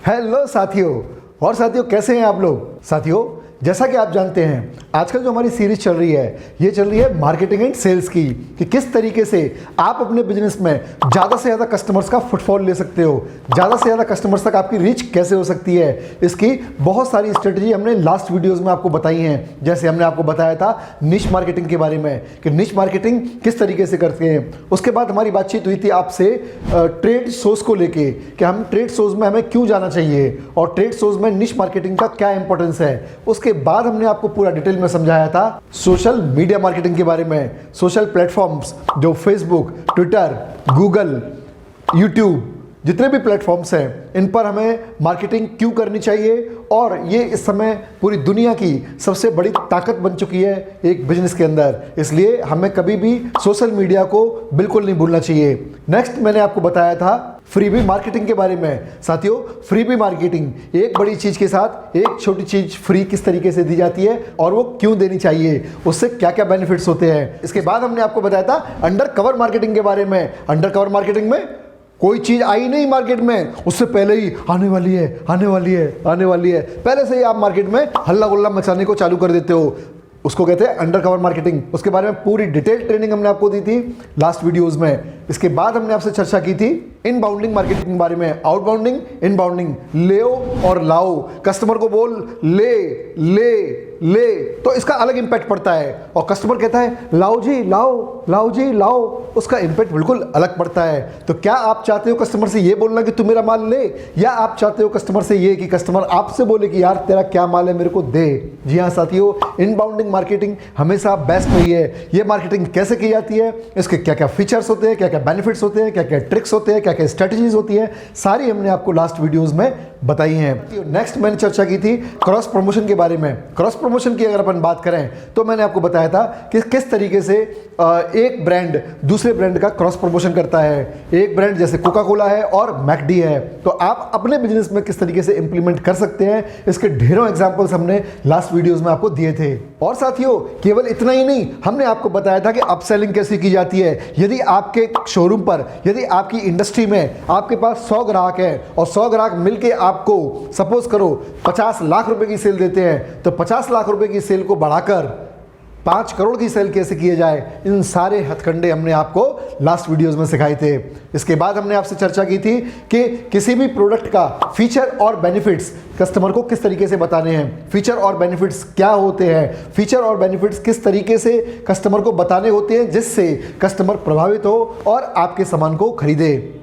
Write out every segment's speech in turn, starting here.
Hello साथियों। और साथियों कैसे हैं आप लोग। साथियों जैसा कि आप जानते हैं आजकल जो हमारी सीरीज चल रही है ये चल रही है मार्केटिंग एंड सेल्स की, कि किस तरीके से आप अपने बिजनेस में ज़्यादा से ज़्यादा कस्टमर्स का फुटफॉल ले सकते हो, ज़्यादा से ज़्यादा कस्टमर्स तक आपकी रीच कैसे हो सकती है। इसकी बहुत सारी स्ट्रेटजी हमने लास्ट वीडियोज़ में आपको बताई हैं। जैसे हमने आपको बताया था निश मार्केटिंग के बारे में कि निश मार्केटिंग किस तरीके से करते हैं। उसके बाद हमारी बातचीत हुई थी आपसे ट्रेड शोज़ को लेके कि हम ट्रेड शोज़ में हमें क्यों जाना चाहिए और ट्रेड शोज़ में निश मार्केटिंग का क्या इंपॉर्टेंस है। उसके बाद हमने आपको पूरा डिटेल में समझाया था सोशल मीडिया मार्केटिंग के बारे में, सोशल प्लेटफॉर्म्स जो फेसबुक, ट्विटर, गूगल, यूट्यूब, जितने भी प्लेटफॉर्म्स हैं इन पर हमें मार्केटिंग क्यों करनी चाहिए। और ये इस समय पूरी दुनिया की सबसे बड़ी ताकत बन चुकी है एक बिजनेस के अंदर, इसलिए हमें कभी भी सोशल मीडिया को बिल्कुल नहीं भूलना चाहिए। नेक्स्ट मैंने आपको बताया था फ्रीबी मार्केटिंग के बारे में। साथियों फ्रीबी मार्केटिंग, एक बड़ी चीज़ के साथ एक छोटी चीज़ फ्री किस तरीके से दी जाती है और वो क्यों देनी चाहिए, उससे क्या क्या बेनिफिट्स होते हैं। इसके बाद हमने आपको बताया था अंडर कवर मार्केटिंग के बारे में। अंडर कवर मार्केटिंग में कोई चीज़ आई नहीं मार्केट में, उससे पहले ही आने वाली है, आने वाली है, आने वाली है, पहले से ही आप मार्केट में हल्ला गुल्ला मचाने को चालू कर देते हो, उसको कहते हैं अंडर कवर मार्केटिंग। उसके बारे में पूरी डिटेल ट्रेनिंग हमने आपको दी थी लास्ट वीडियोस में। इसके बाद हमने आपसे चर्चा की थी इनबाउंडिंग मार्केटिंग के बारे में, आउटबाउंडिंग, इनबाउंडिंग, ले और लाओ, कस्टमर को बोल ले ले ले, तो इसका अलग इंपैक्ट पड़ता है। और कस्टमर कहता है लाओ जी लाओ, लाओ जी लाओ, उसका इंपैक्ट बिल्कुल अलग पड़ता है। तो क्या आप चाहते हो कस्टमर से ये बोलना कि तू मेरा माल ले, या आप चाहते हो कस्टमर से ये कि कस्टमर आपसे बोले कि यार तेरा क्या माल है मेरे को दे। जी हाँ साथियों, इनबाउंडिंग मार्केटिंग हमेशा बेस्ट नहीं है। ये मार्केटिंग कैसे की जाती है, इसके क्या क्या फीचर्स होते हैं, क्या क्या बेनिफिट्स होते हैं, क्या क्या ट्रिक्स होते हैं, क्या क्या स्ट्रेटजीज होती है, सारी हमने आपको लास्ट वीडियोस में बताई हैं। नेक्स्ट मैंने चर्चा की थी क्रॉस प्रमोशन के बारे में। क्रॉस प्रमोशन की अगर अपन बात करें तो मैंने आपको बताया था कि किस तरीके से एक ब्रांड दूसरे ब्रांड का क्रॉस प्रमोशन करता है। एक ब्रांड जैसे कोका कोला है और मैकडी है, तो आप अपने बिजनेस में किस तरीके से इंप्लीमेंट कर सकते हैं, इसके ढेरों एग्जांपल्स हमने लास्ट वीडियोस में आपको दिए थे। और साथियों केवल इतना ही नहीं, हमने आपको बताया था कि अपसेलिंग कैसे की जाती है। यदि आपके शोरूम पर, यदि आपकी इंडस्ट्री में आपके पास 100 ग्राहक है और 100 ग्राहक मिलके आपको सपोज करो 50 लाख रुपए की सेल देते हैं, तो 50 लाख रुपए की सेल को बढ़ाकर 5 करोड़ की सेल कैसे किए जाए, इन सारे हथकंडे हमने आपको लास्ट वीडियोस में सिखाए थे। इसके बाद हमने आपसे चर्चा की थी कि किसी भी प्रोडक्ट का फीचर और बेनिफिट्स कस्टमर को किस तरीके से बताने हैं। फीचर और बेनिफिट्स क्या होते हैं, फीचर और बेनिफिट्स किस तरीके से कस्टमर को बताने होते हैं जिससे कस्टमर प्रभावित हो और आपके सामान को खरीदे।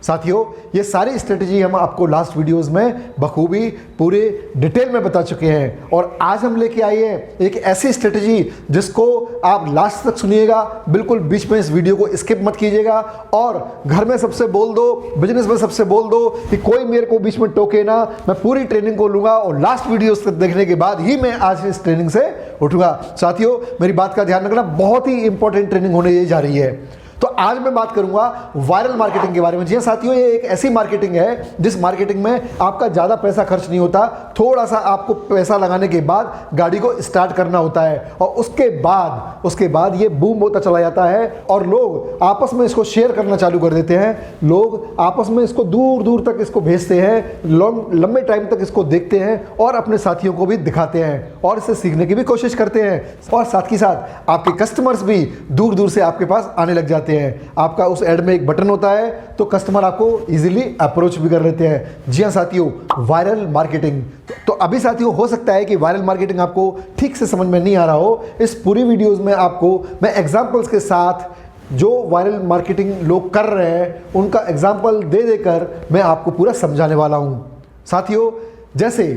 साथियों ये सारी स्ट्रेटजी हम आपको लास्ट वीडियोस में बखूबी पूरे डिटेल में बता चुके हैं, और आज हम लेके आए हैं एक ऐसी स्ट्रेटजी जिसको आप लास्ट तक सुनिएगा, बिल्कुल बीच में इस वीडियो को स्किप मत कीजिएगा। और घर में सबसे बोल दो, बिजनेस में सबसे बोल दो कि कोई मेरे को बीच में टोके ना, मैं पूरी ट्रेनिंग को लूंगा और लास्ट वीडियोस तक देखने के बाद ही मैं आज इस ट्रेनिंग से उठूंगा। साथियों मेरी बात का ध्यान रखना, बहुत ही इंपॉर्टेंट ट्रेनिंग होने जा रही है। तो आज मैं बात करूंगा वायरल मार्केटिंग के बारे में। जी हाँ साथियों, ये एक ऐसी मार्केटिंग है जिस मार्केटिंग में आपका ज़्यादा पैसा खर्च नहीं होता, थोड़ा सा आपको पैसा लगाने के बाद गाड़ी को स्टार्ट करना होता है और उसके बाद ये बूम होता चला जाता है और लोग आपस में इसको शेयर करना चालू कर देते हैं। लोग आपस में इसको दूर दूर तक इसको भेजते हैं, लंबे टाइम तक इसको देखते हैं और अपने साथियों को भी दिखाते हैं और इससे सीखने की भी कोशिश करते हैं। और साथ ही साथ आपके कस्टमर्स भी दूर दूर से आपके पास आने लग जाते हैं। आपका उस एड में एक बटन होता है तो कस्टमर आपको इजीली अप्रोच भी कर लेते हैं। जी हाँ साथियों, वायरल मार्केटिंग। तो अभी साथियों हो सकता है कि वायरल मार्केटिंग आपको ठीक से समझ में नहीं आ रहा हो। इस पूरी वीडियोस में आपको मैं एग्जांपल्स के साथ जो वायरल मार्केटिंग लोग कर रहे हैं उनका एग्जांपल दे देकर मैं आपको पूरा समझाने वाला हूं। साथियों जैसे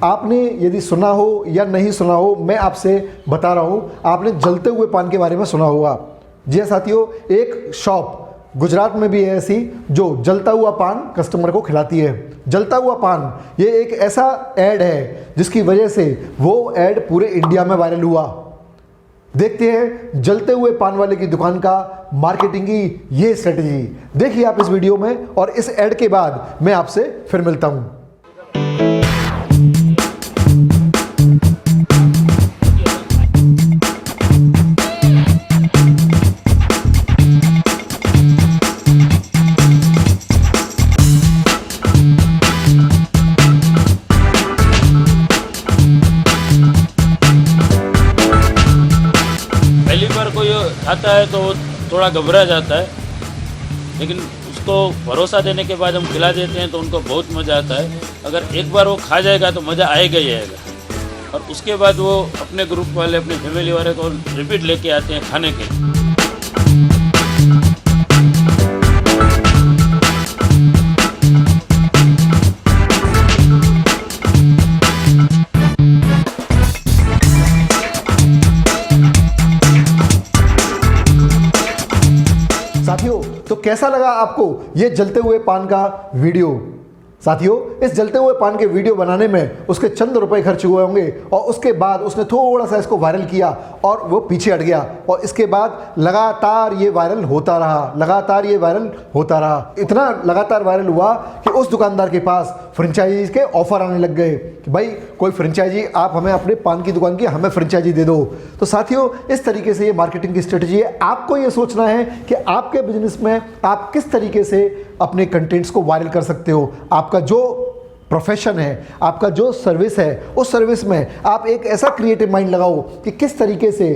आपने यदि सुना हो या नहीं सुना हो, मैं आपसे बता रहा हूं, आपने जलते हुए पान के बारे में सुना होगा। जी हाँ साथियों, एक शॉप गुजरात में भी है ऐसी जो जलता हुआ पान कस्टमर को खिलाती है। जलता हुआ पान ये एक ऐसा ऐड है जिसकी वजह से वो ऐड पूरे इंडिया में वायरल हुआ। देखते हैं जलते हुए पान वाले की दुकान का मार्केटिंग की ये स्ट्रेटजी। देखिए आप इस वीडियो में और इस ऐड के बाद मैं आपसे फिर मिलता हूं। खाता है तो वो थोड़ा घबरा जाता है, लेकिन उसको भरोसा देने के बाद हम खिला देते हैं तो उनको बहुत मज़ा आता है। अगर एक बार वो खा जाएगा तो मज़ा आएगा ही आएगा, और उसके बाद वो अपने ग्रुप वाले, अपने फैमिली वाले को रिपीट लेके आते हैं खाने के लिए। साथियों, तो कैसा लगा आपको ये जलते हुए पान का वीडियो? साथियों, इस जलते हुए पान के वीडियो बनाने में उसके चंद रुपए खर्च हुए होंगे और उसके बाद उसने थोड़ा सा इसको वायरल किया और वो पीछे हट गया, और इसके बाद लगातार ये वायरल होता रहा, लगातार ये वायरल होता रहा। इतना लगातार वायरल हुआ कि उस दुकानदार के पास फ्रेंचाइजी के ऑफर आने लग गए कि भाई कोई फ्रेंचाइजी आप हमें अपने पान की दुकान की हमें फ्रेंचाइजी दे दो। तो साथियों, इस तरीके से ये मार्केटिंग की स्ट्रेटजी है। आपको ये सोचना है कि आपके बिजनेस में आप किस तरीके से अपने कंटेंट्स को वायरल कर सकते हो। आपका जो प्रोफेशन है, आपका जो सर्विस है, उस सर्विस में आप एक ऐसा क्रिएटिव माइंड लगाओ कि किस तरीके से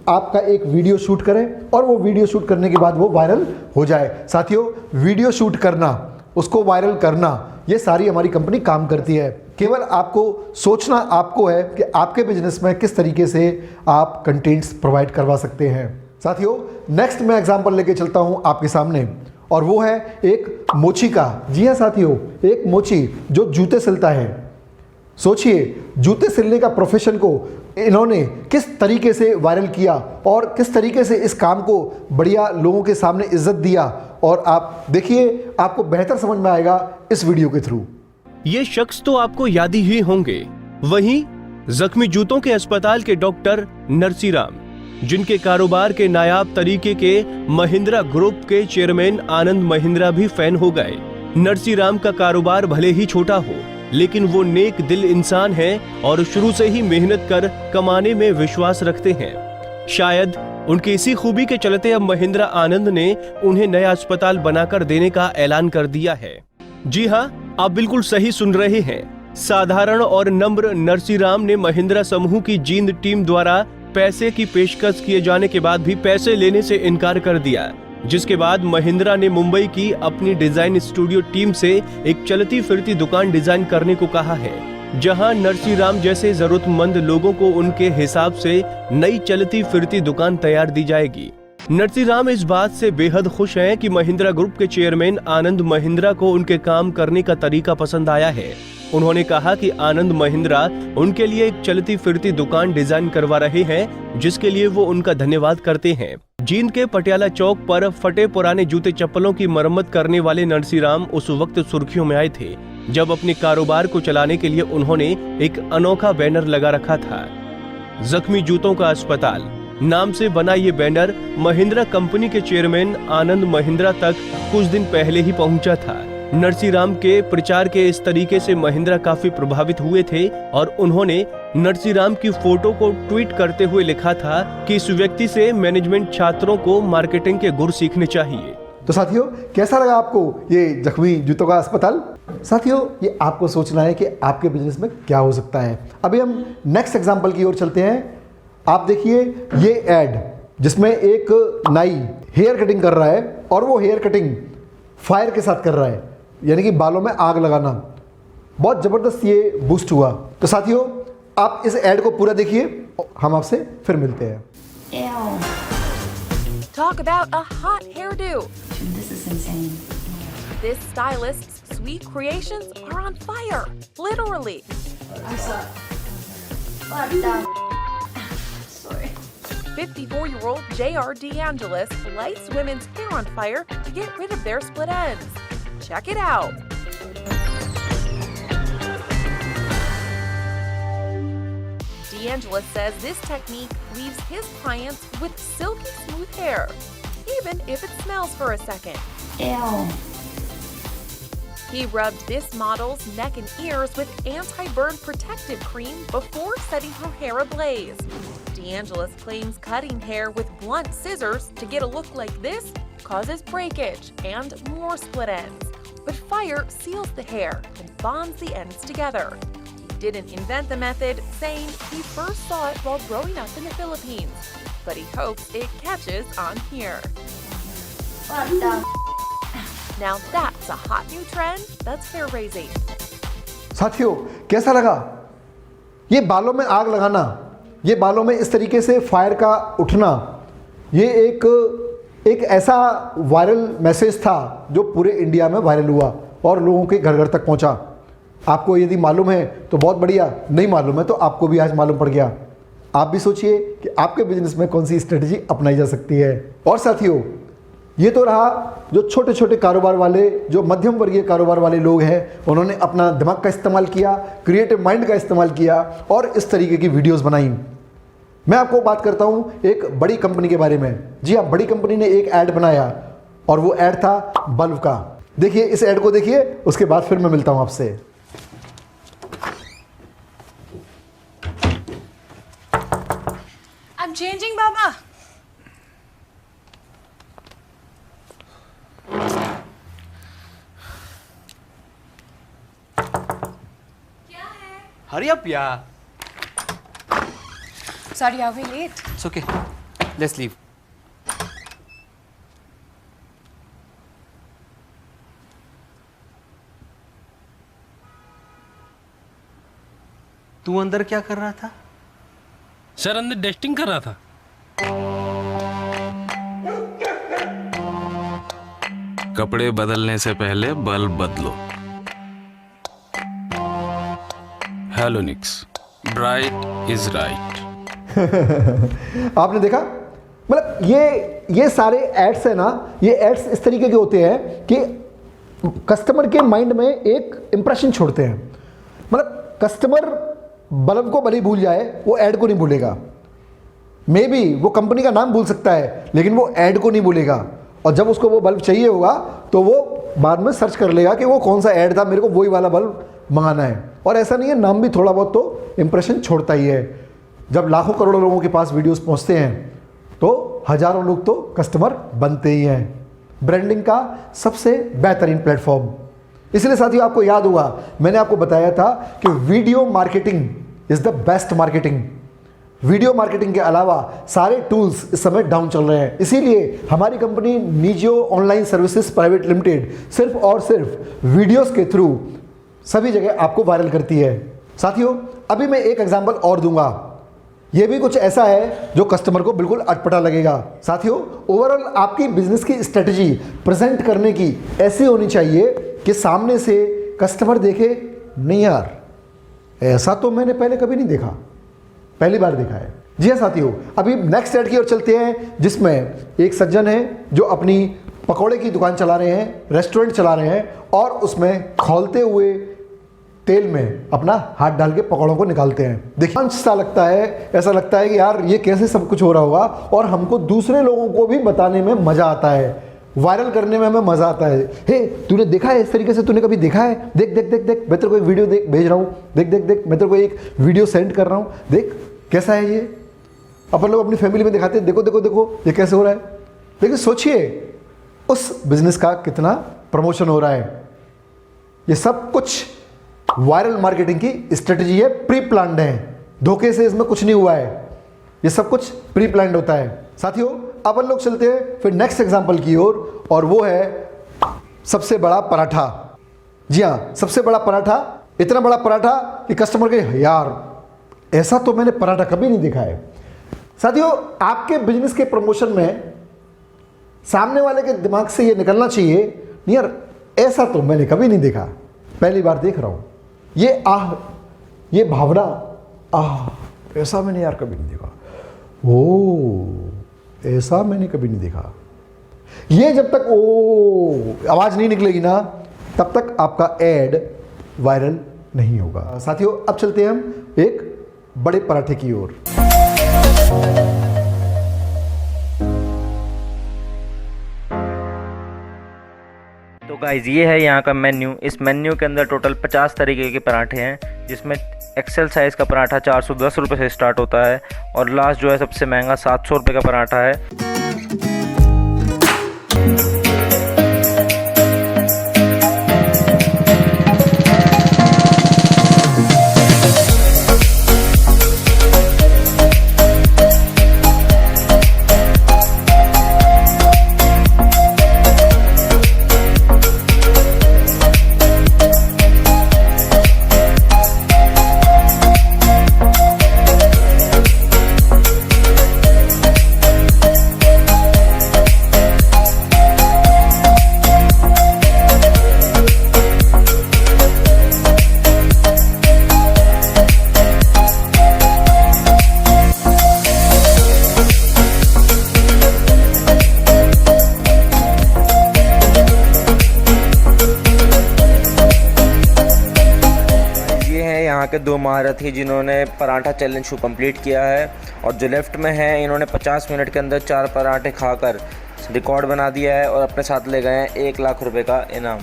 आपका एक वीडियो शूट करें और वो वीडियो शूट करने के बाद वो वायरल हो जाए। साथियों, वीडियो शूट करना, उसको वायरल करना, ये सारी हमारी कंपनी काम करती है। केवल आपको सोचना आपको है कि आपके बिजनेस में किस तरीके से आप कंटेंट्स प्रोवाइड करवा सकते हैं। साथियों, नेक्स्ट मैं एग्जांपल लेके चलता हूं आपके सामने, और वो है एक मोची का। जी हाँ साथियों, एक मोची जो जूते सिलता है। सोचिए, जूते सिलने का प्रोफेशन को इन्होंने किस तरीके से वायरल किया और किस तरीके से इस काम को बढ़िया लोगों के सामने इज्जत दिया, और आप देखिए, आपको बेहतर समझ में आएगा इस वीडियो के थ्रू। ये शख्स तो आपको याद ही होंगे, वहीं जख्मी जूतों के अस्पताल के डॉक्टर नरसीराम, जिनके कारोबार के नायाब तरीके के महिंद्रा ग्रुप के चेयरमैन आनंद महिंद्रा भी फैन हो गए। नरसीराम का कारोबार भले ही छोटा हो, लेकिन वो नेक दिल इंसान हैं और शुरू से ही मेहनत कर कमाने में विश्वास रखते हैं। शायद उनकी इसी खूबी के चलते अब महिंद्रा आनंद ने उन्हें नया अस्पताल बनाकर देने का ऐलान कर दिया है। जी हाँ, आप बिल्कुल सही सुन रहे हैं। साधारण और नम्र नरसीराम ने महिंद्रा समूह की जींद टीम द्वारा पैसे की पेशकश किए जाने के बाद भी पैसे लेने से इनकार कर दिया, जिसके बाद महिंद्रा ने मुंबई की अपनी डिजाइन स्टूडियो टीम से एक चलती फिरती दुकान डिजाइन करने को कहा है, जहां नरसीराम जैसे जरूरतमंद लोगों को उनके हिसाब से नई चलती फिरती दुकान तैयार दी जाएगी। नरसीराम इस बात से बेहद खुश हैं कि महिंद्रा ग्रुप के चेयरमैन आनंद महिंद्रा को उनके काम करने का तरीका पसंद आया है। उन्होंने कहा कि आनंद महिंद्रा उनके लिए एक चलती फिरती दुकान डिजाइन करवा रहे हैं, जिसके लिए वो उनका धन्यवाद करते हैं। जींद के पटियाला चौक पर फटे पुराने जूते चप्पलों की मरम्मत करने वाले नरसीराम उस वक्त सुर्खियों में आए थे, जब अपने कारोबार को चलाने के लिए उन्होंने एक अनोखा बैनर लगा रखा था। जख्मी जूतों का अस्पताल नाम से बना ये बैनर महिंद्रा कंपनी के चेयरमैन आनंद महिंद्रा तक कुछ दिन पहले ही पहुंचा था। नरसीराम के प्रचार के इस तरीके से महिंद्रा काफी प्रभावित हुए थे और उन्होंने नरसीराम की फोटो को ट्वीट करते हुए लिखा था कि इस व्यक्ति से मैनेजमेंट छात्रों को मार्केटिंग के गुर सीखने चाहिए। तो साथियों, कैसा लगा आपको ये जख्मी जूतों का अस्पताल? साथियों, ये आपको सोचना है कि आपके बिजनेस में क्या हो सकता है। अभी हम नेक्स्ट एग्जांपल की ओर चलते हैं। आप देखिए ये एड, जिसमें एक नाई हेयर कटिंग कर रहा है और वो हेयर कटिंग फायर के साथ कर रहा है, यानी कि बालों में आग लगाना। बहुत ज़बरदस्त ये बूस्ट हुआ। तो साथियों, आप इस ऐड को पूरा देखिए, हम आपसे फिर मिलते हैं। Talk about a hot hairdo. This is insane. This stylist's sweet creations are on fire, literally. What the? Sorry. 54-year-old J.R. DeAngelis lights women's hair on fire to get rid of their split ends. Check it out. DeAngelis says this technique leaves his clients with silky smooth hair, even if it smells for a second. Ew. He rubbed this model's neck and ears with anti-burn protective cream before setting her hair ablaze. DeAngelis claims cutting hair with blunt scissors to get a look like this causes breakage and more split ends. But fire seals the hair and bonds the ends together. He didn't invent the method, saying he first saw it while growing up in the Philippines. but he hopes it catches on here. What the? Now that's a hot new trend that's hair raising. साथियों, कैसा लगा? ये बालों में आग लगाना, ये बालों में इस तरीके से फायर का उठना, ये एक ऐसा वायरल मैसेज था जो पूरे इंडिया में वायरल हुआ और लोगों के घर घर तक पहुंचा। आपको यदि मालूम है तो बहुत बढ़िया, नहीं मालूम है तो आपको भी आज मालूम पड़ गया। आप भी सोचिए कि आपके बिजनेस में कौन सी स्ट्रेटजी अपनाई जा सकती है। और साथियों, ये तो रहा जो छोटे छोटे कारोबार वाले, जो मध्यम वर्गीय कारोबार वाले लोग हैं, उन्होंने अपना दिमाग का इस्तेमाल किया, क्रिएटिव माइंड का इस्तेमाल किया और इस तरीके की वीडियोस बनाई। मैं आपको बात करता हूँ एक बड़ी कंपनी के बारे में। जी हाँ, बड़ी कंपनी ने एक ऐड बनाया और वो ऐड था बल्ब का। देखिए, इस ऐड को देखिए, उसके बाद फिर मैं मिलता हूँ आपसे। I'm changing, Baba. Hurry up, yeah. Sorry, are we late? It's okay. Let's leave. तू अंदर क्या कर रहा था? सर अंदर टेस्टिंग कर रहा था। कपड़े बदलने से पहले बल्ब बदलो। Halonix, bright is right. आपने देखा, मतलब ये सारे एड्स है ना, ये एड्स इस तरीके के होते हैं कि कस्टमर के माइंड में एक इंप्रेशन छोड़ते हैं। मतलब कस्टमर बल्ब को भले ही भूल जाए, वो ऐड को नहीं भूलेगा। मे बी वो कंपनी का नाम भूल सकता है, लेकिन वो ऐड को नहीं भूलेगा। और जब उसको वो बल्ब चाहिए होगा तो वो बाद में सर्च कर लेगा कि वो कौन सा ऐड था, मेरे को वही वाला बल्ब मंगाना है। और ऐसा नहीं है, नाम भी थोड़ा बहुत तो इंप्रेशन छोड़ता ही है। जब लाखों करोड़ों लोगों के पास वीडियोस पहुंचते हैं तो हजारों लोग तो कस्टमर बनते ही हैं। ब्रांडिंग का सबसे बेहतरीन प्लेटफॉर्म। इसलिए साथियों, आपको याद होगा, मैंने आपको बताया था कि video marketing is the best marketing. Video marketing के अलावा सारे टूल्स इस समय डाउन चल रहे हैं। इसीलिए हमारी कंपनी निजियो ऑनलाइन सर्विसेज प्राइवेट लिमिटेड सिर्फ और सिर्फ वीडियोस के थ्रू सभी जगह आपको वायरल करती है। साथियों, अभी मैं एक एग्जांपल और दूंगा। यह भी कुछ ऐसा है जो कस्टमर को बिल्कुल अटपटा लगेगा। साथियों, ओवरऑल आपकी बिजनेस की स्ट्रेटजी प्रेजेंट करने की ऐसी होनी चाहिए कि सामने से कस्टमर देखे, नहीं यार, ऐसा तो मैंने पहले कभी नहीं देखा, पहली बार देखा है। जी हाँ साथियों, अभी नेक्स्ट ऐड की ओर चलते हैं, जिसमें एक सज्जन है जो अपनी पकौड़े की दुकान चला रहे हैं, रेस्टोरेंट चला रहे हैं और उसमें खौलते हुए तेल में अपना हाथ डाल के पकौड़ों को निकालते हैं। देखिए, सा लगता है, ऐसा लगता है कि यार ये कैसे सब कुछ हो रहा होगा, और हमको दूसरे लोगों को भी बताने में मज़ा आता है, वायरल करने में हमें मज़ा आता है। हे, तूने देखा है इस तरीके से, तूने कभी देखा है? देख देख देख देख, मैं तेरे को एक वीडियो भेज रहा हूँ, देख देख देख, मैं तेरे को एक वीडियो सेंड कर रहा हूँ, देख कैसा है ये। अपन लोग अपनी फैमिली में दिखाते हैं, देखो देखो देखो ये कैसे हो रहा है। लेकिन सोचिए उस बिजनेस का कितना प्रमोशन हो रहा है। ये सब कुछ वायरल मार्केटिंग की स्ट्रेटजी है, प्री प्लान्ड है, धोखे से इसमें कुछ नहीं हुआ है, ये सब कुछ प्री प्लान्ड होता है। साथियों, अपन लोग चलते हैं फिर नेक्स्ट एग्जांपल की ओर, और वो है सबसे बड़ा पराठा। जी हाँ, सबसे बड़ा पराठा, इतना बड़ा पराठा कि कस्टमर के यार ऐसा तो मैंने पराठा कभी नहीं देखा है। साथियों, आपके बिजनेस के प्रमोशन में सामने वाले के दिमाग से ये निकलना चाहिए, नहीं यार ऐसा तो मैंने कभी नहीं देखा, पहली बार देख रहा हूँ। ये भावना, ऐसा मैंने यार कभी नहीं देखा, ओ ऐसा मैंने कभी नहीं देखा। ये जब तक ओ आवाज़ नहीं निकलेगी ना, तब तक आपका ऐड वायरल नहीं होगा। साथियों, अब चलते हैं हम एक बड़े पराठे की ओर। तो गाइज, ये है यहाँ का मेन्यू। इस मेन्यू के अंदर टोटल 50 तरीके के पराठे हैं, जिसमें एक्सेल साइज़ का पराठा 410 रुपये से स्टार्ट होता है और लास्ट जो है सबसे महंगा 700 रुपये का पराठा है। ये हैं यहाँ के 2 महारथी जिन्होंने पराठा चैलेंज को कंप्लीट किया है, और जो लेफ्ट में हैं इन्होंने 50 मिनट के अंदर 4 पराठे खाकर रिकॉर्ड बना दिया है और अपने साथ ले गए हैं 1 लाख रुपए का इनाम।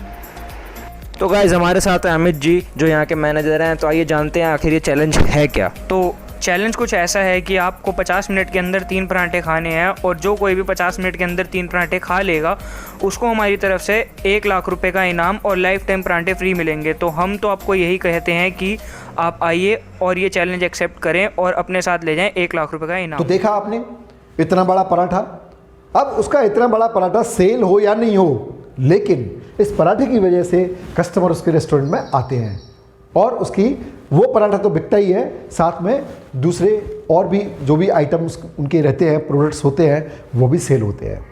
तो गाइज़ हमारे साथ है अमित जी जो यहाँ के मैनेजर हैं, तो आइए जानते हैं आखिर ये चैलेंज है क्या। तो चैलेंज कुछ ऐसा है कि आपको 50 मिनट के अंदर 3 पराठे खाने हैं, और जो कोई भी 50 मिनट के अंदर 3 पराठे खा लेगा उसको हमारी तरफ से 1 लाख रुपए का इनाम और लाइफ टाइम पराठे फ्री मिलेंगे। तो हम तो आपको यही कहते हैं कि आप आइए और ये चैलेंज एक्सेप्ट करें और अपने साथ ले जाएं 1 लाख रुपए का इनाम। तो देखा आपने इतना बड़ा पराठा, अब उसका इतना बड़ा पराठा सेल हो या नहीं हो, लेकिन इस पराठे की वजह से कस्टमर उसके रेस्टोरेंट में आते हैं और उसकी वो पराठा तो बिकता ही है, साथ में दूसरे और भी जो भी आइटम्स उनके रहते हैं, प्रोडक्ट्स होते हैं, वो भी सेल होते हैं।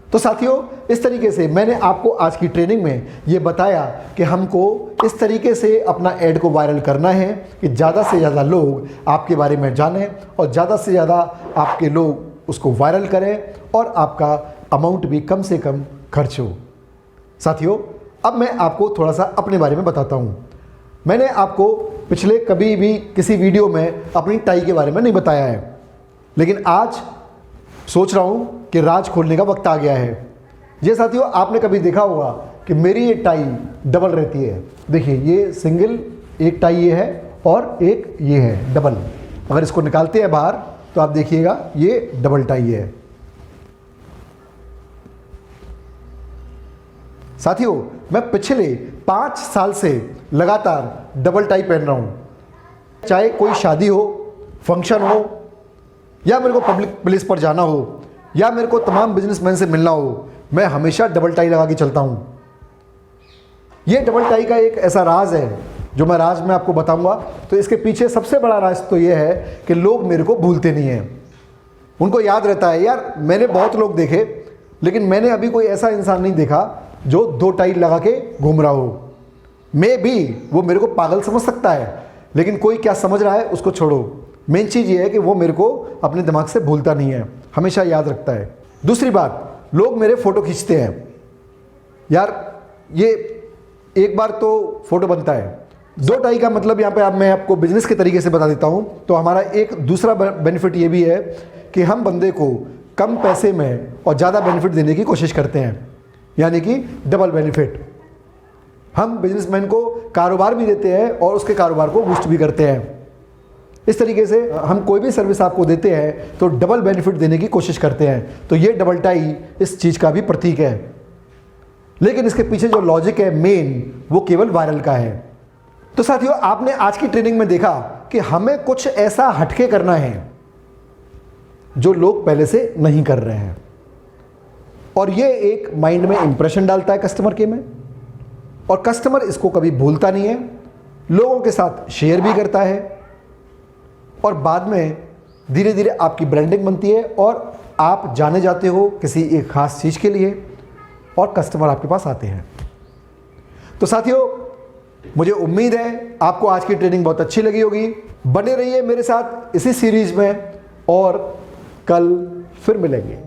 तो साथियों, इस तरीके से मैंने आपको आज की ट्रेनिंग में ये बताया कि हमको इस तरीके से अपना ऐड को वायरल करना है कि ज़्यादा से ज़्यादा लोग आपके बारे में जानें और ज़्यादा से ज़्यादा आपके लोग उसको वायरल करें और आपका अमाउंट भी कम से कम खर्च हो। साथियों, अब मैं आपको थोड़ा सा अपने बारे में बताता हूँ। मैंने आपको पिछले कभी भी किसी वीडियो में अपनी टाई के बारे में नहीं बताया है, लेकिन आज सोच रहा हूँ कि राज खोलने का वक्त आ गया है। ये साथियों, आपने कभी देखा होगा कि मेरी ये टाई डबल रहती है। देखिए, ये सिंगल एक टाई ये है और एक ये है डबल। अगर इसको निकालते हैं बाहर तो आप देखिएगा ये डबल टाई है। साथियों, मैं पिछले 5 साल से लगातार डबल टाई पहन रहा हूँ। चाहे कोई शादी हो, फंक्शन हो, या मेरे को पब्लिक प्लेस पर जाना हो, या मेरे को तमाम बिजनेसमैन से मिलना हो, मैं हमेशा डबल टाई लगा के चलता हूँ। ये डबल टाई का एक ऐसा राज है जो मैं राज में आपको बताऊंगा। तो इसके पीछे सबसे बड़ा राज तो ये है कि लोग मेरे को भूलते नहीं हैं। उनको याद रहता है, यार मैंने बहुत लोग देखे, लेकिन मैंने अभी कोई ऐसा इंसान नहीं देखा जो 2 टाई लगा के घूम रहा हो। मैं भी वो मेरे को पागल समझ सकता है, लेकिन कोई क्या समझ रहा है उसको छोड़ो। मेन चीज़ ये है कि वो मेरे को अपने दिमाग से भूलता नहीं है, हमेशा याद रखता है। दूसरी बात, लोग मेरे फ़ोटो खींचते हैं। यार ये एक बार तो फ़ोटो बनता है। 2 टाई का मतलब यहाँ पे अब मैं आपको बिजनेस के तरीके से बता देता हूँ। तो हमारा एक दूसरा बेनिफिट ये भी है कि हम बंदे को कम पैसे में और ज़्यादा बेनिफिट देने की कोशिश करते हैं, यानी कि डबल बेनिफिट। हम बिजनेसमैन को कारोबार भी देते हैं और उसके कारोबार को बूस्ट भी करते हैं। इस तरीके से हम कोई भी सर्विस आपको देते हैं तो डबल बेनिफिट देने की कोशिश करते हैं। तो ये डबल टाई इस चीज़ का भी प्रतीक है, लेकिन इसके पीछे जो लॉजिक है मेन, वो केवल वायरल का है। तो साथियों, आपने आज की ट्रेनिंग में देखा कि हमें कुछ ऐसा हटके करना है जो लोग पहले से नहीं कर रहे हैं, और ये एक माइंड में इंप्रेशन डालता है कस्टमर के में, और कस्टमर इसको कभी भूलता नहीं है, लोगों के साथ शेयर भी करता है, और बाद में धीरे धीरे आपकी ब्रांडिंग बनती है और आप जाने जाते हो किसी एक खास चीज़ के लिए, और कस्टमर आपके पास आते हैं। तो साथियों, मुझे उम्मीद है आपको आज की ट्रेनिंग बहुत अच्छी लगी होगी। बने रहिए मेरे साथ इसी सीरीज में, और कल फिर मिलेंगे।